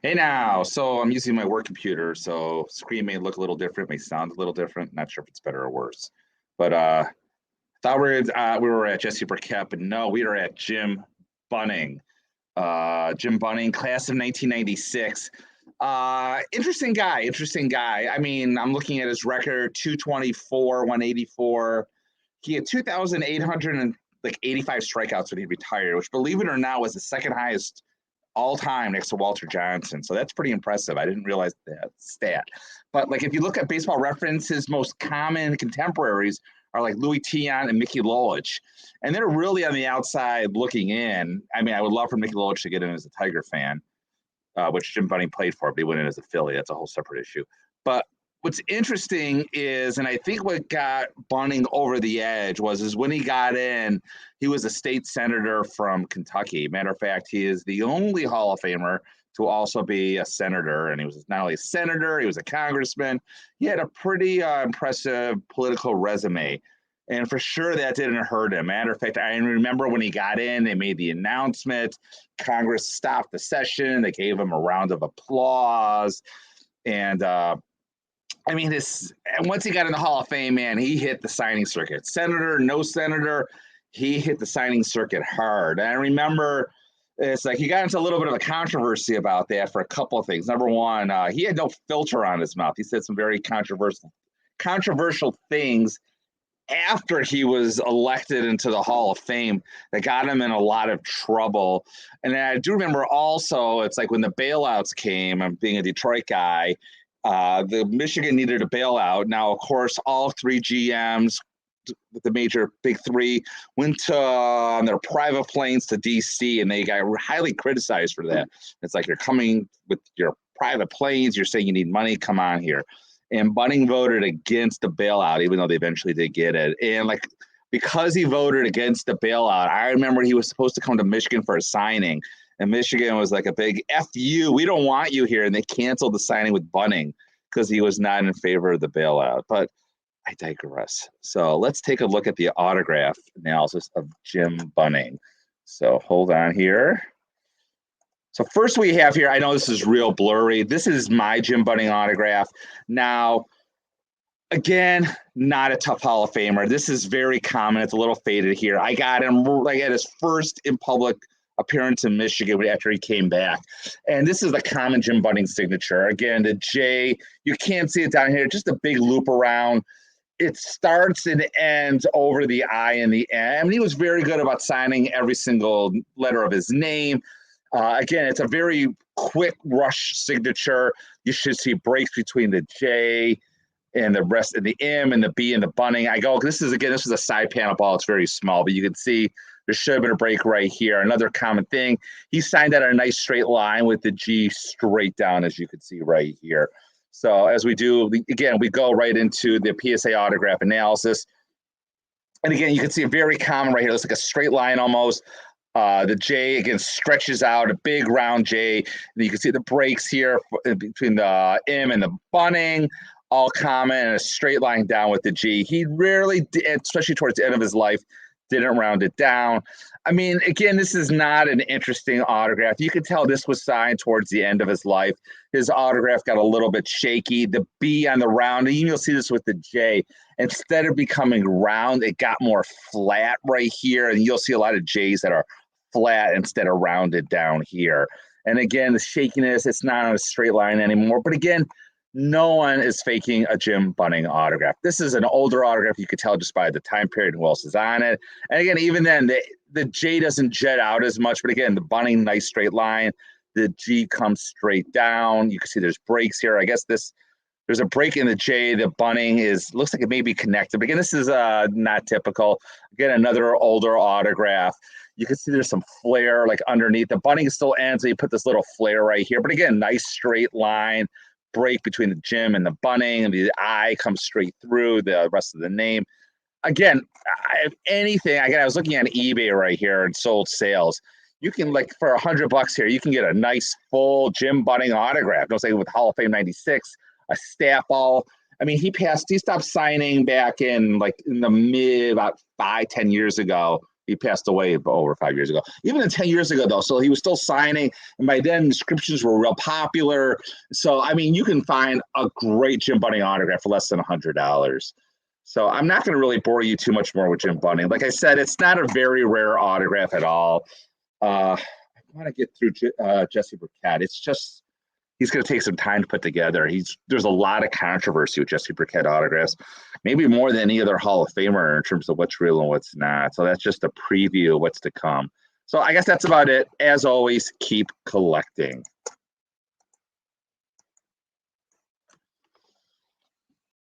Hey now, so I'm using my work computer, so screen may look a little different, may sound a little different. Not sure if it's better or worse. But thought we were at Jesse Burkett, but no, we are at Jim Bunning. Jim Bunning, class of 1996. Interesting guy, interesting guy. I mean, I'm looking at his record, 224, 184. He had 2,885 strikeouts when he retired, which, believe it or not, was the second highest all time next to Walter Johnson. So that's pretty impressive. I didn't realize that stat. But like if you look at Baseball Reference, his most common contemporaries are like Louis Tiant and Mickey Lolich. And they're really on the outside looking in. I mean, I would love for Mickey Lolich to get in as a Tiger fan, which Jim Bunning played for, but he went in as a Philly. That's a whole separate issue. But what's interesting is, and I think what got Bunning over the edge is when he got in, he was a state senator from Kentucky. Matter of fact, he is the only Hall of Famer to also be a senator. And he was not only a senator, he was a congressman. He had a pretty impressive political resume. And for sure, that didn't hurt him. Matter of fact, I remember when he got in, they made the announcement. Congress stopped the session. They gave him a round of applause. And I mean, once he got in the Hall of Fame, man, he hit the signing circuit. Senator, no senator, he hit the signing circuit hard. And I remember it's like he got into a little bit of a controversy about that for a couple of things. Number one, he had no filter on his mouth. He said some very controversial things after he was elected into the Hall of Fame that got him in a lot of trouble. And I do remember also, it's like when the bailouts came, I'm being a Detroit guy, the Michigan needed a bailout. Now, of course, all three GMs, the major big three, went on their private planes to DC, and they got highly criticized for that. It's like, you're coming with your private planes, you're saying you need money, come on here. And Bunning voted against the bailout, even though they eventually did get it. And like, because he voted against the bailout, I remember he was supposed to come to Michigan for a signing. And Michigan was like a big F you, we don't want you here. And they canceled the signing with Bunning because he was not in favor of the bailout. But I digress. So let's take a look at the autograph analysis of Jim Bunning. So hold on here. So first we have here, I know this is real blurry. This is my Jim Bunning autograph. Now, again, not a tough Hall of Famer. This is very common. It's a little faded here. I got him like at his first in public appearance in Michigan after he came back. And this is the common Jim Bunning signature. Again, the J, you can't see it down here, just a big loop around. It starts and ends over the I and the N. I mean, he was very good about signing every single letter of his name. Again, it's a very quick rush signature. You should see breaks between the J and the rest of the M and the B and the Bunning. This is a side panel ball. It's very small, but you can see there should have been a break right here. Another common thing, he signed that on a nice straight line with the G straight down, as you can see right here. So as we do, again, we go right into the PSA autograph analysis. And again, you can see a very common right here. It's like a straight line almost. The J, again, stretches out, a big round J. And you can see the breaks here between the M and the Bunning, all common, and a straight line down with the G. He rarely, especially towards the end of his life, didn't round it down. I mean, again, this is not an interesting autograph. You can tell this was signed towards the end of his life. His autograph got a little bit shaky. The B on the round, and you'll see this with the J. Instead of becoming round, it got more flat right here, and you'll see a lot of J's that are flat instead of rounded down here. And again, the shakiness, it's not on a straight line anymore. But again, no one is faking a Jim Bunning autograph. This is an older autograph. You could tell just by the time period who else is on it. And again, even then, the J doesn't jet out as much. But again, the Bunning, nice straight line. The G comes straight down. You can see there's breaks here. I guess there's a break in the J. The Bunning looks like it may be connected. But again, this is not typical. Again, another older autograph. You can see there's some flare like underneath. The Bunning still ends, so you put this little flare right here. But again, nice straight line. Break between the Jim and the Bunning, and the I comes straight through the rest of the name. Again, if anything, I was looking at eBay right here and sold sales. You can, like, for $100 here, you can get a nice full Jim Bunning autograph. Don't say with Hall of Fame '96, a staff ball. I mean, he stopped signing back in the mid about 5-10 years ago. He passed away over 5 years ago. Even 10 years ago, though, so he was still signing. And by then, inscriptions were real popular. So, I mean, you can find a great Jim Bunning autograph for less than $100. So I'm not going to really bore you too much more with Jim Bunning. Like I said, it's not a very rare autograph at all. I want to get through Jesse Burkett. It's just he's going to take some time to put together. There's a lot of controversy with Jesse Burkett autographs, maybe more than any other Hall of Famer in terms of what's real and what's not. So that's just a preview of what's to come. So I guess that's about it. As always, keep collecting.